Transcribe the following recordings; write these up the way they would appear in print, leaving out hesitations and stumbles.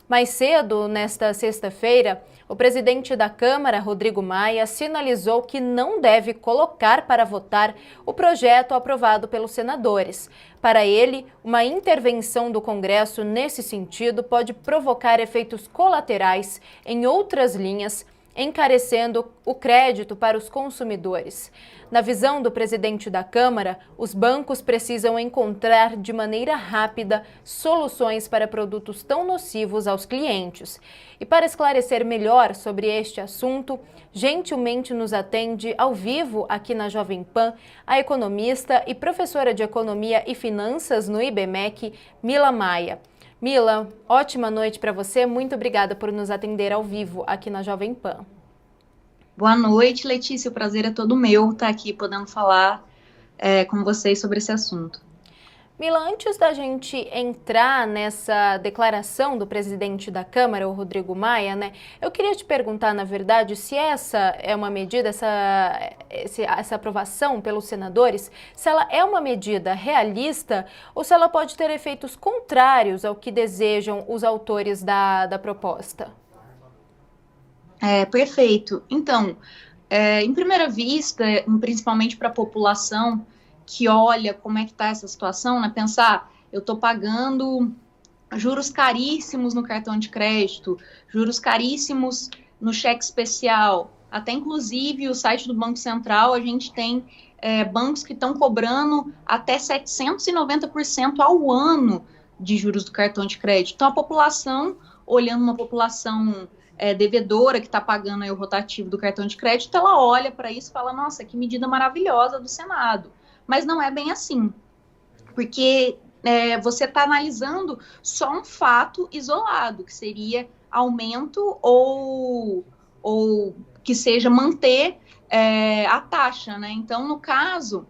Mais cedo, nesta sexta-feira, o presidente da Câmara, Rodrigo Maia, sinalizou que não deve colocar para votar o projeto aprovado pelos senadores. Para ele, uma intervenção do Congresso nesse sentido pode provocar efeitos colaterais em outras linhas, encarecendo o crédito para os consumidores. Na visão do presidente da Câmara, os bancos precisam encontrar de maneira rápida soluções para produtos tão nocivos aos clientes. E para esclarecer melhor sobre este assunto, gentilmente nos atende ao vivo aqui na Jovem Pan a economista e professora de Economia e Finanças no IBMEC, Mila Maia. Mila, ótima noite para você. Muito obrigada por nos atender ao vivo aqui na Jovem Pan. Boa noite, Letícia. O prazer é todo meu estar aqui podendo falar com vocês sobre esse assunto. Mila, antes da gente entrar nessa declaração do presidente da Câmara, o Rodrigo Maia, eu queria te perguntar, na verdade, se essa é uma medida, essa aprovação pelos senadores, se ela é uma medida realista ou se ela pode ter efeitos contrários ao que desejam os autores da proposta. Perfeito. Então, em primeira vista, principalmente para a população que olha como é que está essa situação, né? Pensar, eu estou pagando juros caríssimos no cartão de crédito, juros caríssimos no cheque especial, até inclusive o site do Banco Central, a gente tem bancos que estão cobrando até 790% ao ano de juros do cartão de crédito. Então, a população, olhando uma população devedora que está pagando aí o rotativo do cartão de crédito, ela olha para isso e fala, nossa, que medida maravilhosa do Senado. Mas não é bem assim, porque você está analisando só um fato isolado, que seria aumento ou que seja manter a taxa, né? Então, no caso,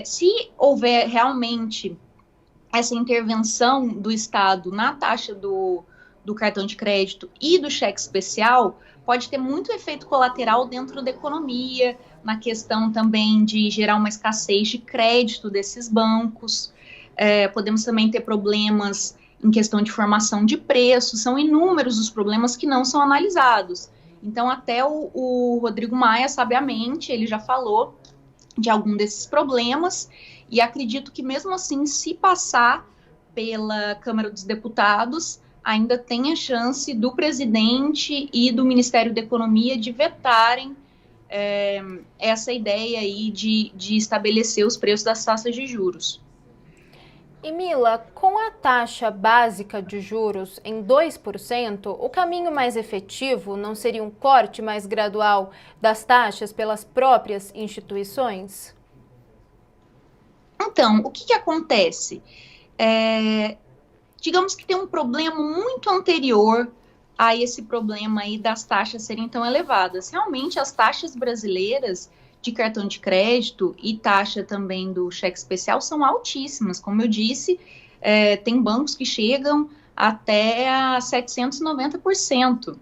se houver realmente essa intervenção do Estado na taxa do cartão de crédito e do cheque especial, pode ter muito efeito colateral dentro da economia, na questão também de gerar uma escassez de crédito desses bancos. Podemos também ter problemas em questão de formação de preços, são inúmeros os problemas que não são analisados. Então, até o Rodrigo Maia, sabiamente, ele já falou de algum desses problemas, e acredito que mesmo assim, se passar pela Câmara dos Deputados, ainda tem a chance do presidente e do Ministério da Economia de vetarem essa ideia aí de estabelecer os preços das taxas de juros. E Mila, com a taxa básica de juros em 2%, o caminho mais efetivo não seria um corte mais gradual das taxas pelas próprias instituições? Então, o que acontece? Digamos que tem um problema muito anterior a esse problema aí das taxas serem tão elevadas. Realmente, as taxas brasileiras de cartão de crédito e taxa também do cheque especial são altíssimas. Como eu disse, tem bancos que chegam até a 790%.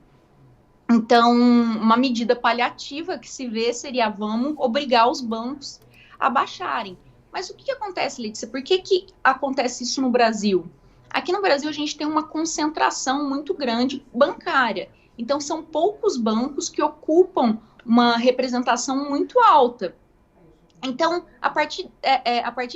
Então, uma medida paliativa que se vê seria, vamos obrigar os bancos a baixarem. Mas o que acontece, Letícia? Por que acontece isso no Brasil? Aqui no Brasil, a gente tem uma concentração muito grande bancária. Então, são poucos bancos que ocupam uma representação muito alta. Então, a partir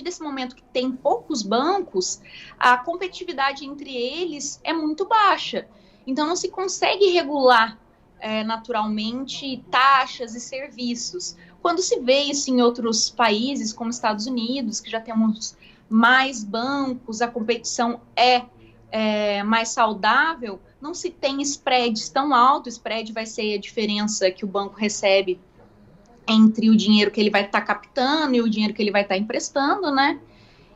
desse momento que tem poucos bancos, a competitividade entre eles é muito baixa. Então, não se consegue regular naturalmente taxas e serviços. Quando se vê isso em outros países, como Estados Unidos, que já temos mais bancos, a competição é mais saudável, não se tem spreads tão altos. Spread vai ser a diferença que o banco recebe entre o dinheiro que ele vai estar captando e o dinheiro que ele vai estar emprestando, né?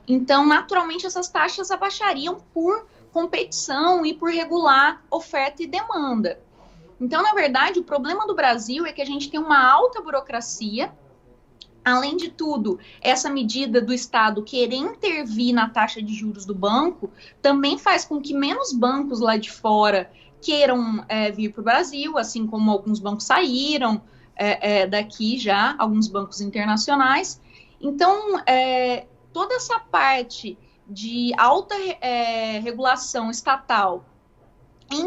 Então, naturalmente, essas taxas abaixariam por competição e por regular oferta e demanda. Então, na verdade, o problema do Brasil é que a gente tem uma alta burocracia. Além de tudo, essa medida do Estado querer intervir na taxa de juros do banco também faz com que menos bancos lá de fora queiram vir para o Brasil, assim como alguns bancos saíram daqui já, alguns bancos internacionais. Então, toda essa parte de alta regulação estatal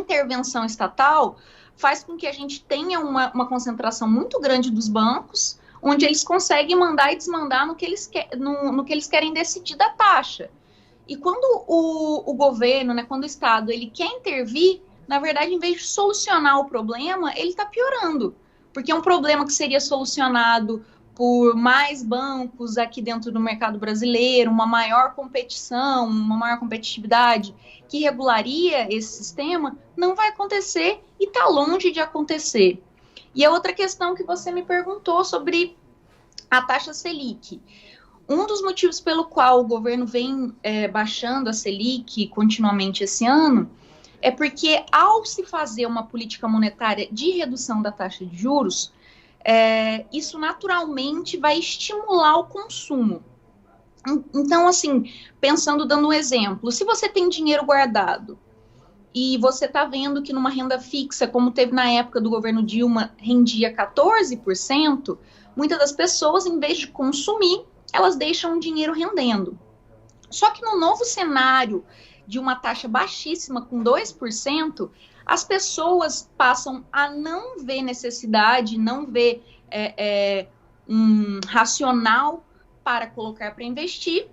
intervenção estatal faz com que a gente tenha uma concentração muito grande dos bancos, onde eles conseguem mandar e desmandar no que eles querem decidir da taxa. E quando o governo, né, quando o Estado, ele quer intervir, na verdade, em vez de solucionar o problema, ele está piorando. Porque é um problema que seria solucionado por mais bancos aqui dentro do mercado brasileiro, uma maior competição, uma maior competitividade que regularia esse sistema, não vai acontecer e está longe de acontecer. E a outra questão que você me perguntou sobre a taxa Selic. Um dos motivos pelo qual o governo vem baixando a Selic continuamente esse ano é porque, ao se fazer uma política monetária de redução da taxa de juros, isso naturalmente vai estimular o consumo. Então, assim, pensando, dando um exemplo, se você tem dinheiro guardado e você está vendo que numa renda fixa, como teve na época do governo Dilma, rendia 14%, muitas das pessoas, em vez de consumir, elas deixam o dinheiro rendendo. Só que no novo cenário de uma taxa baixíssima, com 2%, as pessoas passam a não ver necessidade, não ver um racional para colocar para investir,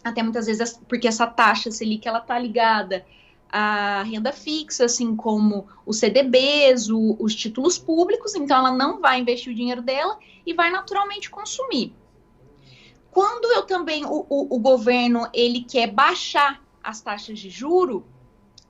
até muitas vezes porque essa taxa Selic ela está ligada à renda fixa, assim como os CDBs, os títulos públicos, então ela não vai investir o dinheiro dela e vai naturalmente consumir. Quando o governo ele quer baixar as taxas de juro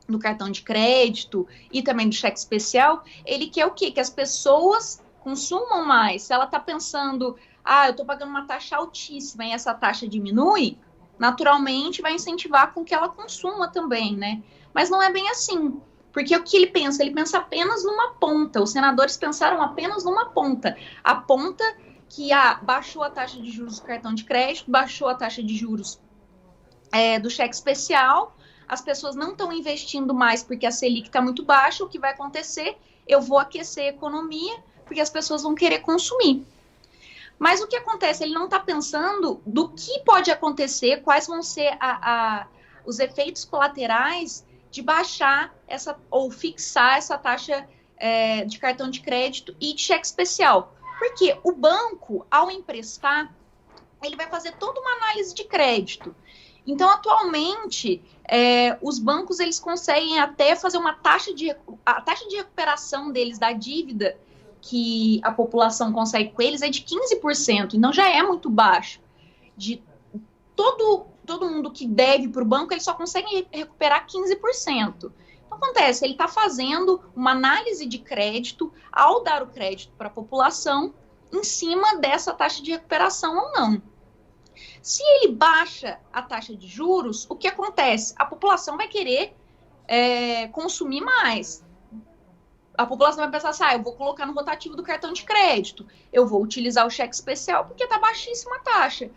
do cartão de crédito e também do cheque especial, ele quer o quê? Que as pessoas consumam mais. Se ela está pensando, eu estou pagando uma taxa altíssima e essa taxa diminui, naturalmente vai incentivar com que ela consuma também, né? Mas não é bem assim, porque o que ele pensa? Ele pensa apenas numa ponta. Os senadores pensaram apenas numa ponta. A ponta que baixou a taxa de juros do cartão de crédito, baixou a taxa de juros do cheque especial, as pessoas não estão investindo mais porque a Selic está muito baixa, o que vai acontecer? Eu vou aquecer a economia, porque as pessoas vão querer consumir. Mas o que acontece? Ele não está pensando do que pode acontecer, quais vão ser os efeitos colaterais de baixar ou fixar essa taxa de cartão de crédito e de cheque especial. Porque o banco, ao emprestar, ele vai fazer toda uma análise de crédito. Então, atualmente, os bancos eles conseguem até fazer a taxa de recuperação deles da dívida que a população consegue com eles é de 15%, então já é muito baixo. De todo mundo que deve para o banco, ele só consegue recuperar 15%. Então, acontece, ele está fazendo uma análise de crédito ao dar o crédito para a população em cima dessa taxa de recuperação ou não. Se ele baixa a taxa de juros, o que acontece? A população vai querer consumir mais. A população vai pensar assim, eu vou colocar no rotativo do cartão de crédito, eu vou utilizar o cheque especial porque está baixíssima a taxa.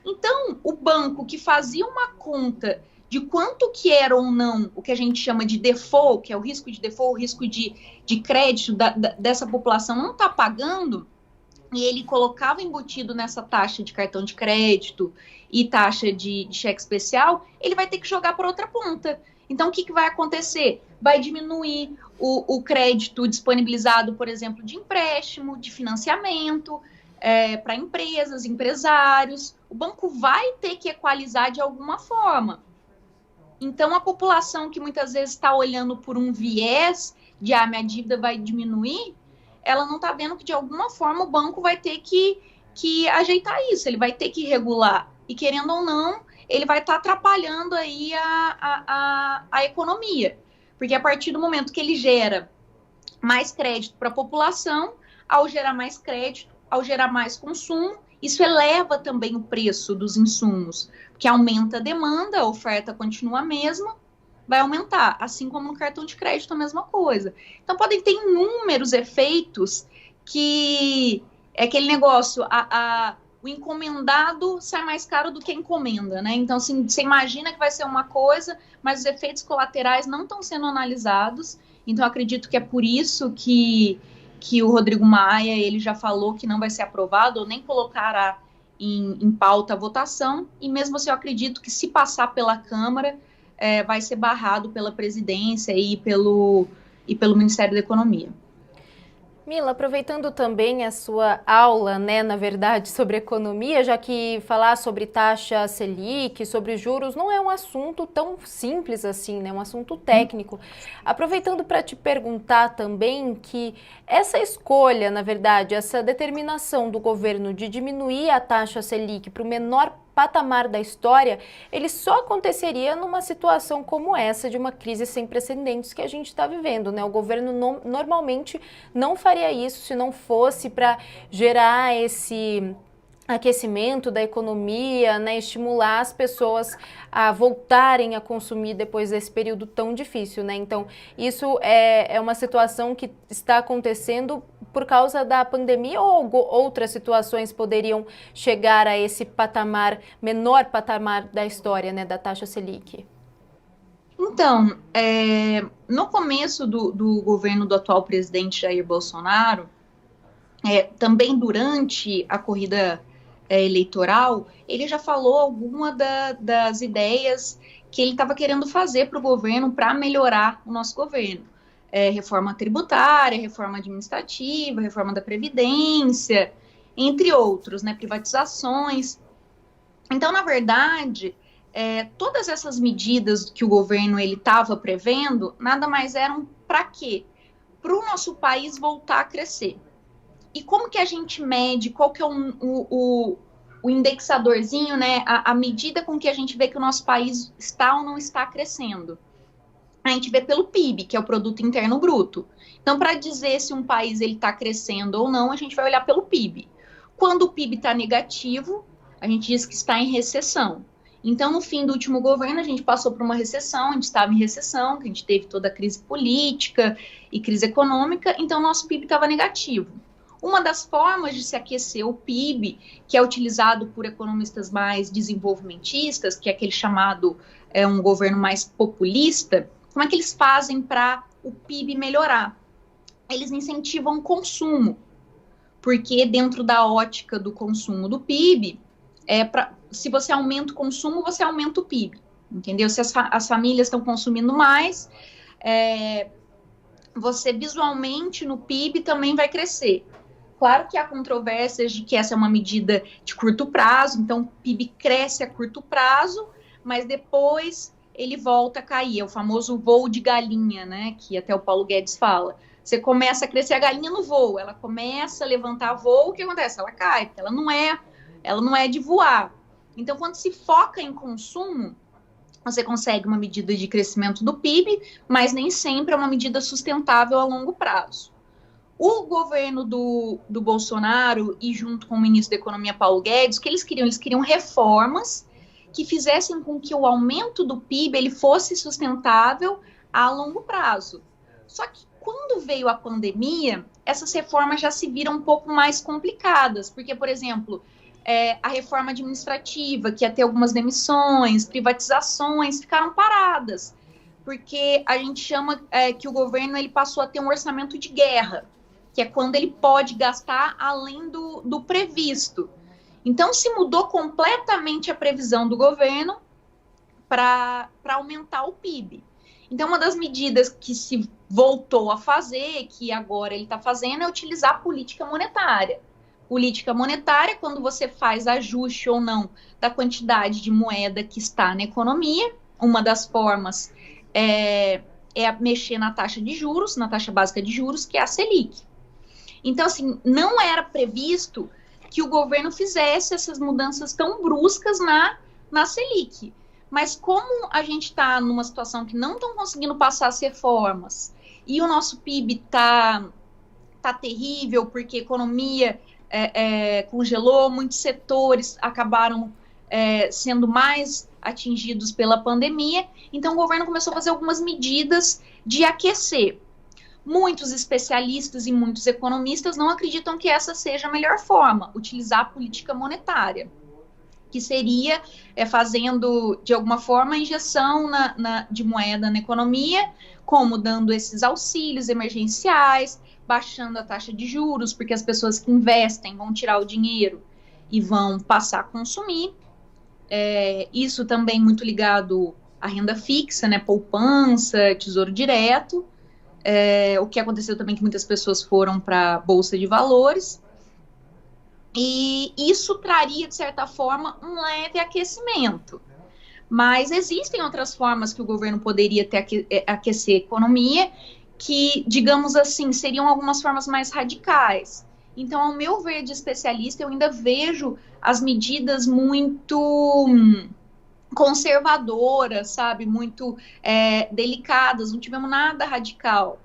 Então, o banco que fazia uma conta de quanto que era ou não o que a gente chama de default, que é o risco de default, o risco de crédito dessa população não está pagando, e ele colocava embutido nessa taxa de cartão de crédito e taxa de cheque especial, ele vai ter que jogar para outra ponta. Então, o que vai acontecer? Vai diminuir o crédito disponibilizado, por exemplo, de empréstimo, de financiamento, para empresas, empresários. O banco vai ter que equalizar de alguma forma. Então, a população que muitas vezes está olhando por um viés de minha dívida vai diminuir, ela não está vendo que, de alguma forma, o banco vai ter que ajeitar isso, ele vai ter que regular. E, querendo ou não, ele vai estar atrapalhando aí a economia. Porque a partir do momento que ele gera mais crédito para a população, ao gerar mais crédito, ao gerar mais consumo, isso eleva também o preço dos insumos, porque aumenta a demanda, a oferta continua a mesma, vai aumentar, assim como no cartão de crédito a mesma coisa. Então podem ter inúmeros efeitos que é aquele negócio, o encomendado sai mais caro do que a encomenda, né? Então, assim, você imagina que vai ser uma coisa, mas os efeitos colaterais não estão sendo analisados. Então, acredito que é por isso que o Rodrigo Maia, ele já falou que não vai ser aprovado, ou nem colocará em pauta a votação. E mesmo assim, eu acredito que se passar pela Câmara, vai ser barrado pela presidência e pelo Ministério da Economia. Mila, aproveitando também a sua aula, né, na verdade, sobre economia, já que falar sobre taxa Selic, sobre juros, não é um assunto tão simples assim, né, é um assunto técnico. Aproveitando para te perguntar também que essa escolha, na verdade, essa determinação do governo de diminuir a taxa Selic para o menor patamar da história, ele só aconteceria numa situação como essa, de uma crise sem precedentes que a gente está vivendo, né? O governo normalmente não faria isso se não fosse para gerar esse aquecimento da economia, né, estimular as pessoas a voltarem a consumir depois desse período tão difícil, né? Então, isso é uma situação que está acontecendo por causa da pandemia ou outras situações poderiam chegar a esse patamar, menor patamar da história, né, da taxa Selic? Então, no começo do governo do atual presidente Jair Bolsonaro, também durante a corrida eleitoral, ele já falou alguma das ideias que ele estava querendo fazer para o governo para melhorar o nosso governo. Reforma tributária, reforma administrativa, reforma da Previdência, entre outros, né, privatizações. Então, na verdade, todas essas medidas que o governo estava prevendo, nada mais eram para quê? Para o nosso país voltar a crescer. E como que a gente mede, qual que é o indexadorzinho, né, a medida com que a gente vê que o nosso país está ou não está crescendo? A gente vê pelo PIB, que é o Produto Interno Bruto. Então, para dizer se um país está crescendo ou não, a gente vai olhar pelo PIB. Quando o PIB está negativo, a gente diz que está em recessão. Então, no fim do último governo, a gente passou por uma recessão, a gente estava em recessão, que a gente teve toda a crise política e crise econômica, então nosso PIB estava negativo. Uma das formas de se aquecer o PIB, que é utilizado por economistas mais desenvolvimentistas, que é aquele chamado um governo mais populista, como é que eles fazem para o PIB melhorar? Eles incentivam o consumo, porque dentro da ótica do consumo do PIB, se você aumenta o consumo, você aumenta o PIB, entendeu? Se as famílias estão consumindo mais, você visualmente no PIB também vai crescer. Claro que há controvérsias de que essa é uma medida de curto prazo, então o PIB cresce a curto prazo, mas depois ele volta a cair, é o famoso voo de galinha, né, que até o Paulo Guedes fala. Você começa a crescer a galinha no voo, ela começa a levantar voo, o que acontece? Ela cai, porque ela não é de voar. Então, quando se foca em consumo, você consegue uma medida de crescimento do PIB, mas nem sempre é uma medida sustentável a longo prazo. O governo do Bolsonaro e junto com o ministro da Economia, Paulo Guedes, o que eles queriam? Eles queriam reformas que fizessem com que o aumento do PIB ele fosse sustentável a longo prazo. Só que quando veio a pandemia, essas reformas já se viram um pouco mais complicadas, porque, por exemplo, a reforma administrativa, que ia ter algumas demissões, privatizações, ficaram paradas, porque a gente chama que o governo ele passou a ter um orçamento de guerra, que é quando ele pode gastar além do previsto. Então, se mudou completamente a previsão do governo para aumentar o PIB. Então, uma das medidas que se voltou a fazer, que agora ele está fazendo, é utilizar a política monetária. Política monetária, quando você faz ajuste ou não da quantidade de moeda que está na economia, uma das formas é mexer na taxa de juros, na taxa básica de juros, que é a Selic. Então, assim, não era previsto que o governo fizesse essas mudanças tão bruscas na Selic. Mas como a gente está numa situação que não estão conseguindo passar as reformas e o nosso PIB tá terrível, porque a economia congelou, muitos setores acabaram sendo mais atingidos pela pandemia, então o governo começou a fazer algumas medidas de aquecer. Muitos especialistas e muitos economistas não acreditam que essa seja a melhor forma, utilizar a política monetária, que seria fazendo, de alguma forma, a injeção de moeda na economia, como dando esses auxílios emergenciais, baixando a taxa de juros, porque as pessoas que investem vão tirar o dinheiro e vão passar a consumir. Isso também muito ligado a renda fixa, né, poupança, tesouro direto, o que aconteceu também que muitas pessoas foram para a Bolsa de Valores, e isso traria, de certa forma, um leve aquecimento. Mas existem outras formas que o governo poderia aquecer a economia, que, digamos assim, seriam algumas formas mais radicais. Então, ao meu ver de especialista, eu ainda vejo as medidas muito conservadoras, sabe, muito delicadas, não tivemos nada radical.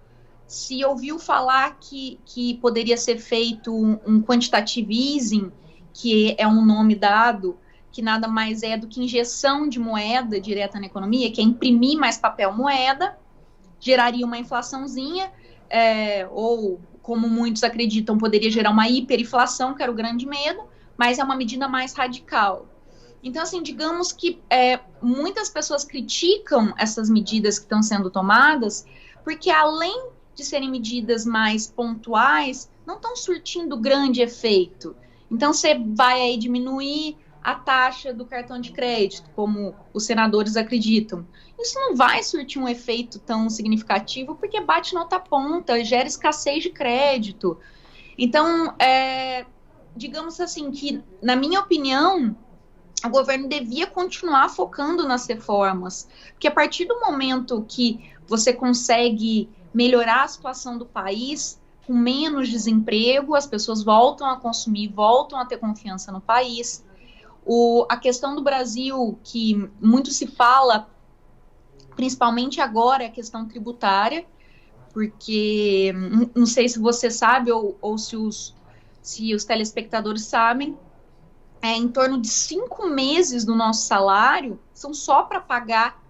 Se ouviu falar que poderia ser feito um quantitative easing, que é um nome dado, que nada mais é do que injeção de moeda direta na economia, que é imprimir mais papel moeda, geraria uma inflaçãozinha, ou, como muitos acreditam, poderia gerar uma hiperinflação, que era o grande medo, mas é uma medida mais radical. Então, assim, digamos que muitas pessoas criticam essas medidas que estão sendo tomadas, porque além de serem medidas mais pontuais, não estão surtindo grande efeito. Então, você vai aí diminuir a taxa do cartão de crédito, como os senadores acreditam. Isso não vai surtir um efeito tão significativo, porque bate na outra ponta, gera escassez de crédito. Então, digamos assim, que, na minha opinião, o governo devia continuar focando nas reformas, porque a partir do momento que você consegue melhorar a situação do país, com menos desemprego, as pessoas voltam a consumir, voltam a ter confiança no país. A questão do Brasil, que muito se fala, principalmente agora, é a questão tributária, porque, não sei se você sabe, ou se os telespectadores sabem, em torno de 5 meses do nosso salário são só para pagar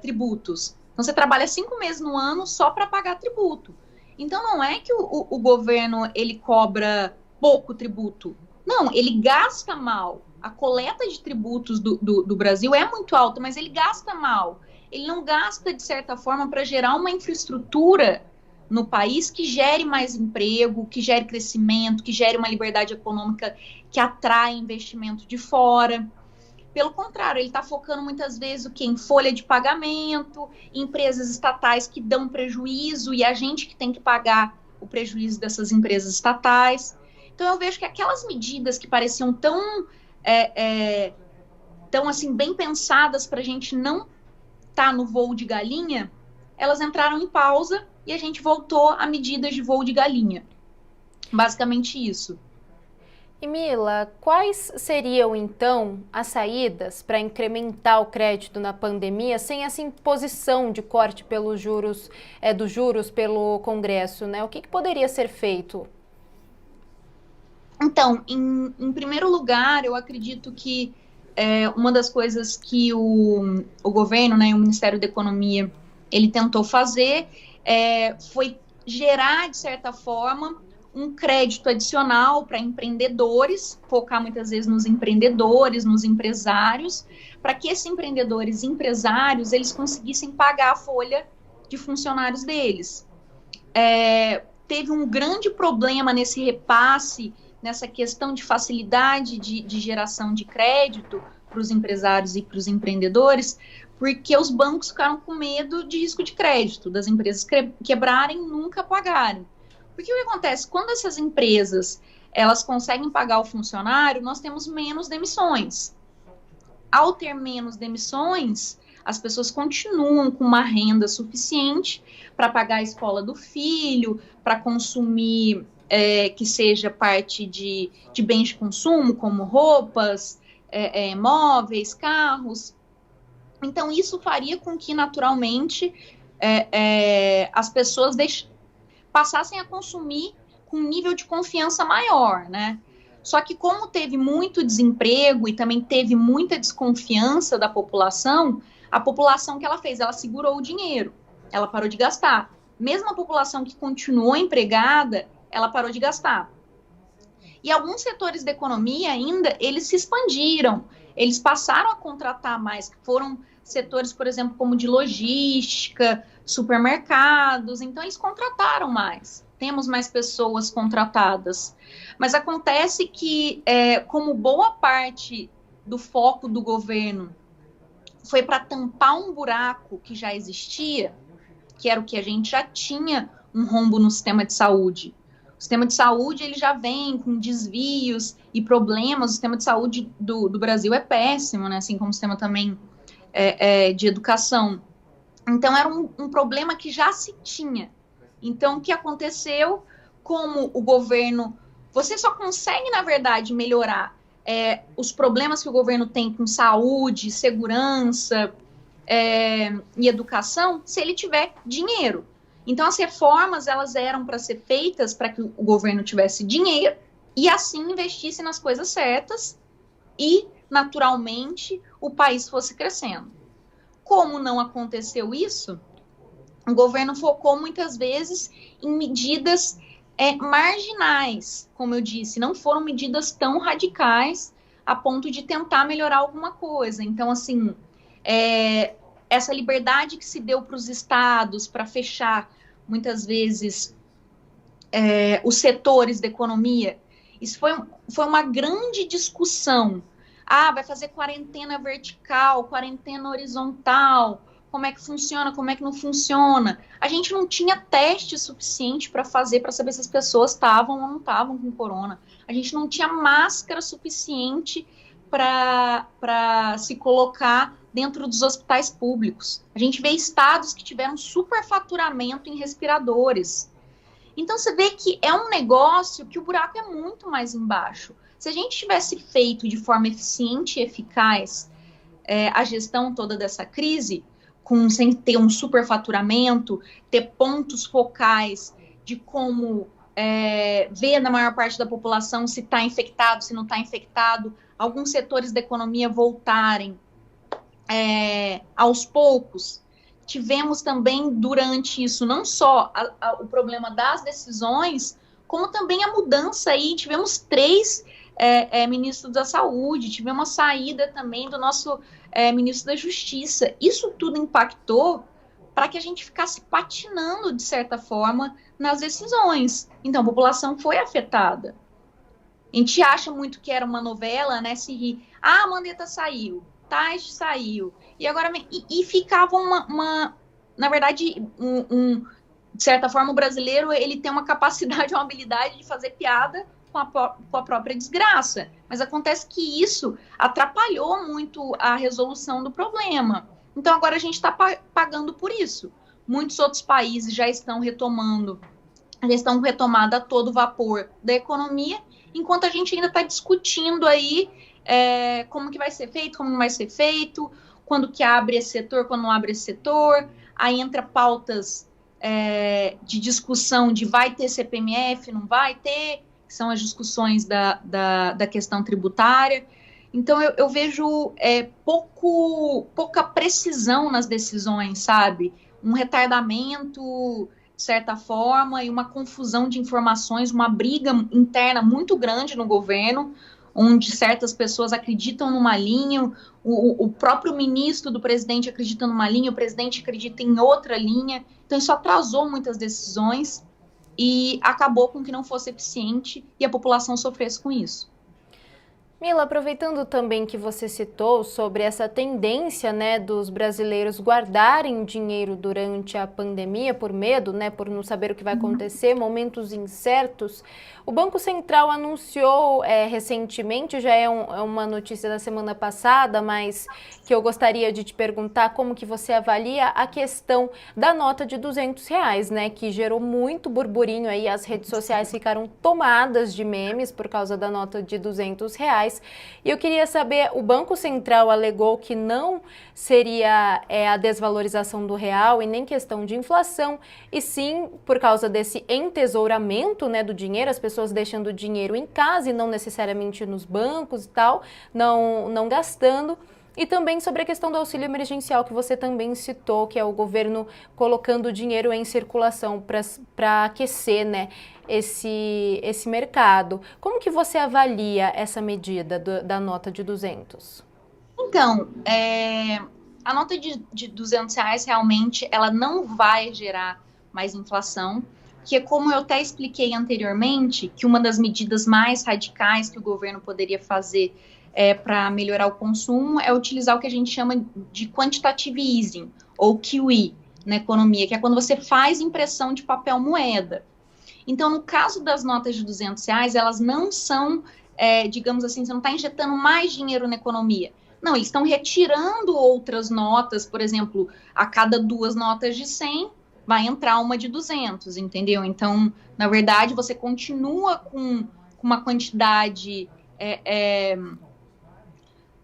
tributos. Então, você trabalha 5 meses no ano só para pagar tributo. Então, não é que o governo ele cobra pouco tributo. Não, ele gasta mal. A coleta de tributos do Brasil é muito alta, mas ele gasta mal. Ele não gasta, de certa forma, para gerar uma infraestrutura no país que gere mais emprego, que gere crescimento, que gere uma liberdade econômica que atrai investimento de fora. Pelo contrário, ele está focando muitas vezes em folha de pagamento, em empresas estatais que dão prejuízo e a gente que tem que pagar o prejuízo dessas empresas estatais. Então, eu vejo que aquelas medidas que pareciam tão assim, bem pensadas para a gente não estar no voo de galinha, elas entraram em pausa e a gente voltou a medidas de voo de galinha. Basicamente isso. E Mila, quais seriam então as saídas para incrementar o crédito na pandemia sem essa imposição de corte pelos juros, dos juros pelo Congresso, né? O que poderia ser feito? Então, em primeiro lugar, eu acredito que uma das coisas que o governo, né, o Ministério da Economia, ele tentou fazer foi gerar, de certa forma, um crédito adicional para empreendedores, focar muitas vezes nos empreendedores, nos empresários, para que esses empreendedores e empresários eles conseguissem pagar a folha de funcionários deles. Teve um grande problema nesse repasse, nessa questão de facilidade de geração de crédito para os empresários e para os empreendedores, porque os bancos ficaram com medo de risco de crédito, das empresas quebrarem e nunca pagarem. Porque o que acontece? Quando essas empresas elas conseguem pagar o funcionário, nós temos menos demissões. Ao ter menos demissões, as pessoas continuam com uma renda suficiente para pagar a escola do filho, para consumir que seja parte de bens de consumo, como roupas, móveis, carros. Então, isso faria com que, naturalmente, as pessoas passassem a consumir com um nível de confiança maior, né? Só que como teve muito desemprego e também teve muita desconfiança da população, a população que ela fez, ela segurou o dinheiro, ela parou de gastar. Mesmo a população que continuou empregada, ela parou de gastar. E alguns setores da economia ainda, eles se expandiram, eles passaram a contratar mais, foram setores, por exemplo, como de logística, supermercados, então eles contrataram mais, temos mais pessoas contratadas. Mas acontece que, como boa parte do foco do governo foi para tampar um buraco que já existia, que era o que a gente já tinha um rombo no sistema de saúde. O sistema de saúde ele já vem com desvios e problemas. O sistema de saúde do Brasil é péssimo, né? Assim como o sistema também de educação. Então, era um problema que já se tinha. Então, o que aconteceu? Como o governo... Você só consegue, na verdade, melhorar os problemas que o governo tem com saúde, segurança e educação, se ele tiver dinheiro. Então, as reformas, elas eram para ser feitas para que o governo tivesse dinheiro e, assim, investisse nas coisas certas e, naturalmente, o país fosse crescendo. Como não aconteceu isso, o governo focou muitas vezes em medidas marginais, como eu disse, não foram medidas tão radicais a ponto de tentar melhorar alguma coisa. Então, assim, essa liberdade que se deu para os estados para fechar, muitas vezes, os setores da economia, isso foi uma grande discussão. Vai fazer quarentena vertical, quarentena horizontal, como é que funciona, como é que não funciona. A gente não tinha teste suficiente para fazer, para saber se as pessoas estavam ou não estavam com corona. A gente não tinha máscara suficiente para se colocar dentro dos hospitais públicos. A gente vê estados que tiveram superfaturamento em respiradores. Então, você vê que é um negócio que o buraco é muito mais embaixo. Se a gente tivesse feito de forma eficiente e eficaz a gestão toda dessa crise, sem ter um superfaturamento, ter pontos focais de como ver na maior parte da população se está infectado, se não está infectado, alguns setores da economia voltarem aos poucos. Tivemos também, durante isso, não só o problema das decisões, como também a mudança aí. Tivemos 3 ministros da Saúde, tivemos a saída também do nosso ministro da Justiça. Isso tudo impactou para que a gente ficasse patinando, de certa forma, nas decisões. Então, a população foi afetada. A gente acha muito que era uma novela, né? Se ri. A Mandetta saiu, Tais saiu. E agora ficava na verdade, de certa forma, o brasileiro ele tem uma capacidade, uma habilidade de fazer piada com a própria desgraça. Mas acontece que isso atrapalhou muito a resolução do problema. Então, agora a gente está pagando por isso. Muitos outros países já estão retomando a todo vapor da economia, enquanto a gente ainda está discutindo aí como que vai ser feito, como não vai ser feito, quando que abre esse setor, quando não abre esse setor. Aí entra pautas de discussão de vai ter CPMF, não vai ter, que são as discussões da questão tributária. Então, eu vejo pouca precisão nas decisões, sabe? Um retardamento, de certa forma, e uma confusão de informações, uma briga interna muito grande no governo, onde certas pessoas acreditam numa linha, o próprio ministro do presidente acredita numa linha, o presidente acredita em outra linha. Então, isso atrasou muitas decisões e acabou com que não fosse eficiente e a população sofresse com isso. Mila, aproveitando também que você citou sobre essa tendência, né, dos brasileiros guardarem dinheiro durante a pandemia por medo, né, por não saber o que vai acontecer, momentos incertos, o Banco Central anunciou recentemente, já é uma notícia da semana passada, mas que eu gostaria de te perguntar como que você avalia a questão da nota de R$200, né, que gerou muito burburinho aí, as redes sociais ficaram tomadas de memes por causa da nota de R$200. E eu queria saber, o Banco Central alegou que não seria a desvalorização do real e nem questão de inflação, e sim por causa desse entesouramento, né, do dinheiro, as pessoas deixando o dinheiro em casa e não necessariamente nos bancos e tal, não gastando. E também sobre a questão do auxílio emergencial, que você também citou, que é o governo colocando dinheiro em circulação para aquecer, né, esse mercado. Como que você avalia essa medida da nota de 200? Então, a nota de R$200 realmente ela não vai gerar mais inflação, que é como eu até expliquei anteriormente, que uma das medidas mais radicais que o governo poderia fazer para melhorar o consumo é utilizar o que a gente chama de quantitative easing, ou QE, na economia, que é quando você faz impressão de papel moeda. Então, no caso das notas de R$200, elas não são, digamos assim, você não está injetando mais dinheiro na economia. Não, eles estão retirando outras notas, por exemplo, a cada 2 notas de 100, vai entrar uma de 200, entendeu? Então, na verdade, você continua com uma quantidade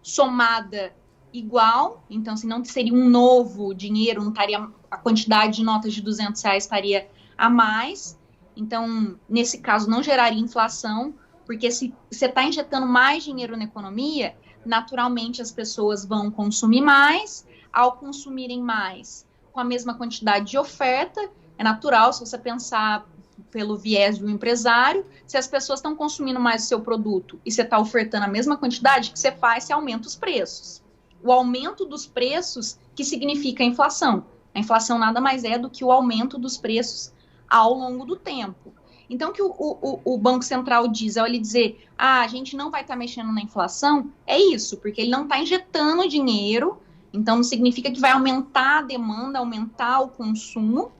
somada igual, então, se não seria um novo dinheiro, não estaria, a quantidade de notas de R$200 estaria a mais. Então, nesse caso, não geraria inflação, porque se você está injetando mais dinheiro na economia, naturalmente as pessoas vão consumir mais. Ao consumirem mais, com a mesma quantidade de oferta, é natural, se você pensar pelo viés de um empresário, se as pessoas estão consumindo mais o seu produto e você está ofertando a mesma quantidade, o que você faz? Você aumenta os preços. O aumento dos preços que significa a inflação. A inflação nada mais é do que o aumento dos preços ao longo do tempo. Então, o que o Banco Central diz, ao ele dizer, a gente não vai estar mexendo na inflação, é isso, porque ele não está injetando dinheiro, então não significa que vai aumentar a demanda, aumentar o consumo,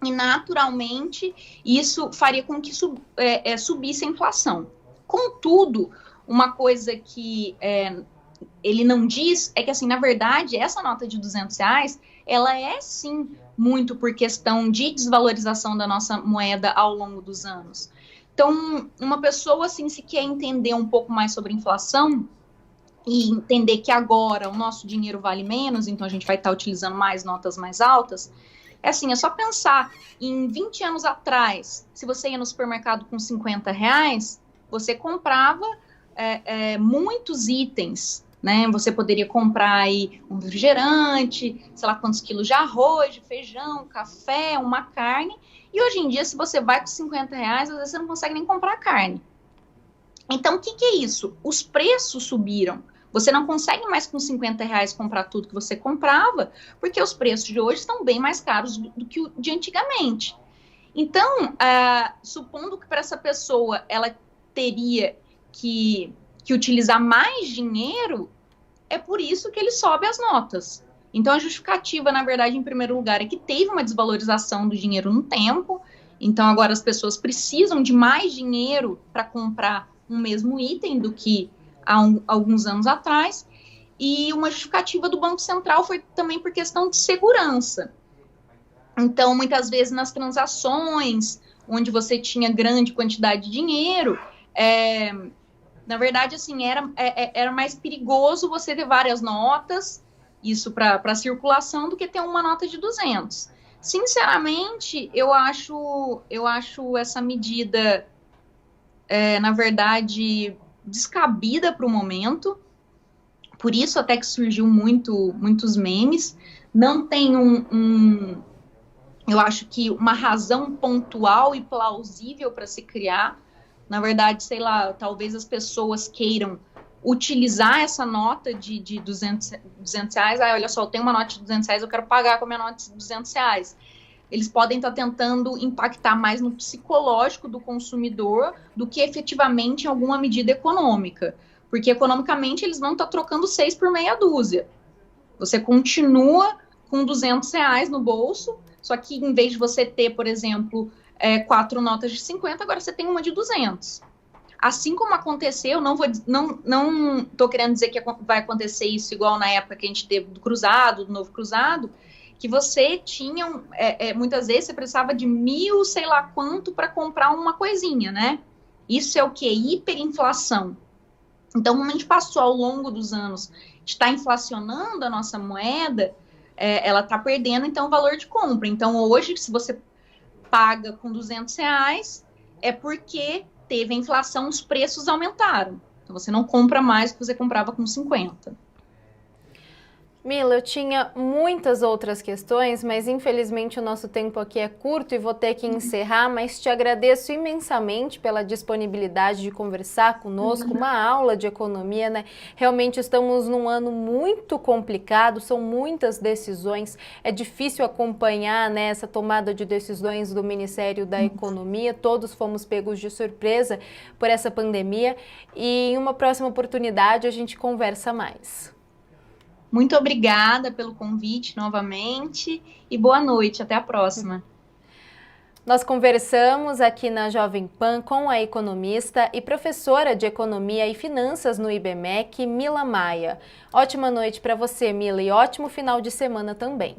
e naturalmente isso faria com que subisse a inflação. Contudo, uma coisa que ele não diz é que, assim, na verdade, essa nota de R$200, ela é, sim, muito por questão de desvalorização da nossa moeda ao longo dos anos. Então, uma pessoa, assim, se quer entender um pouco mais sobre inflação e entender que agora o nosso dinheiro vale menos, então a gente vai estar utilizando mais notas mais altas, é assim, é só pensar em 20 anos atrás, se você ia no supermercado com R$50, você comprava muitos itens, né? Você poderia comprar aí um refrigerante, sei lá quantos quilos de arroz, de feijão, café, uma carne, e hoje em dia, se você vai com R$50, às vezes você não consegue nem comprar carne. Então, o que é isso? Os preços subiram. Você não consegue mais com R$50 comprar tudo que você comprava, porque os preços de hoje estão bem mais caros do que o de antigamente. Então, supondo que para essa pessoa ela teria que utilizar mais dinheiro, é por isso que ele sobe as notas. Então, a justificativa, na verdade, em primeiro lugar, é que teve uma desvalorização do dinheiro no tempo, então agora as pessoas precisam de mais dinheiro para comprar um mesmo item do que há alguns anos atrás, e uma justificativa do Banco Central foi também por questão de segurança. Então, muitas vezes nas transações, onde você tinha grande quantidade de dinheiro, na verdade, assim, era mais perigoso você ter várias notas, isso para circulação, do que ter uma nota de 200. Sinceramente, eu acho essa medida, na verdade, descabida para o momento, por isso até que surgiu muitos memes. Não tem eu acho que uma razão pontual e plausível para se criar. Na verdade, sei lá, talvez as pessoas queiram utilizar essa nota de R$200, olha só, eu tenho uma nota de R$200, eu quero pagar com a minha nota de R$200. Eles podem estar tentando impactar mais no psicológico do consumidor do que efetivamente em alguma medida econômica. Porque economicamente eles vão estar trocando 6 por meia dúzia. Você continua com R$200 no bolso, só que em vez de você ter, por exemplo, 4 notas de 50, agora você tem uma de 200. Assim como aconteceu, não estou querendo dizer que vai acontecer isso igual na época que a gente teve do cruzado, do novo cruzado, que você tinha, muitas vezes você precisava de 1.000, sei lá quanto, para comprar uma coisinha, né? Isso é o quê? Hiperinflação. Então, como a gente passou ao longo dos anos, está inflacionando a nossa moeda, ela está perdendo, então, o valor de compra. Então, hoje, se você paga com R$200, é porque teve a inflação, os preços aumentaram. Então, você não compra mais do que você comprava com 50. Mila, eu tinha muitas outras questões, mas infelizmente o nosso tempo aqui é curto e vou ter que encerrar, mas te agradeço imensamente pela disponibilidade de conversar conosco, uma aula de economia, né? Realmente estamos num ano muito complicado, são muitas decisões, é difícil acompanhar, né, essa tomada de decisões do Ministério da Economia, todos fomos pegos de surpresa por essa pandemia e em uma próxima oportunidade a gente conversa mais. Muito obrigada pelo convite novamente e boa noite. Até a próxima. Nós conversamos aqui na Jovem Pan com a economista e professora de Economia e Finanças no IBMEC, Mila Maia. Ótima noite para você, Mila, e ótimo final de semana também.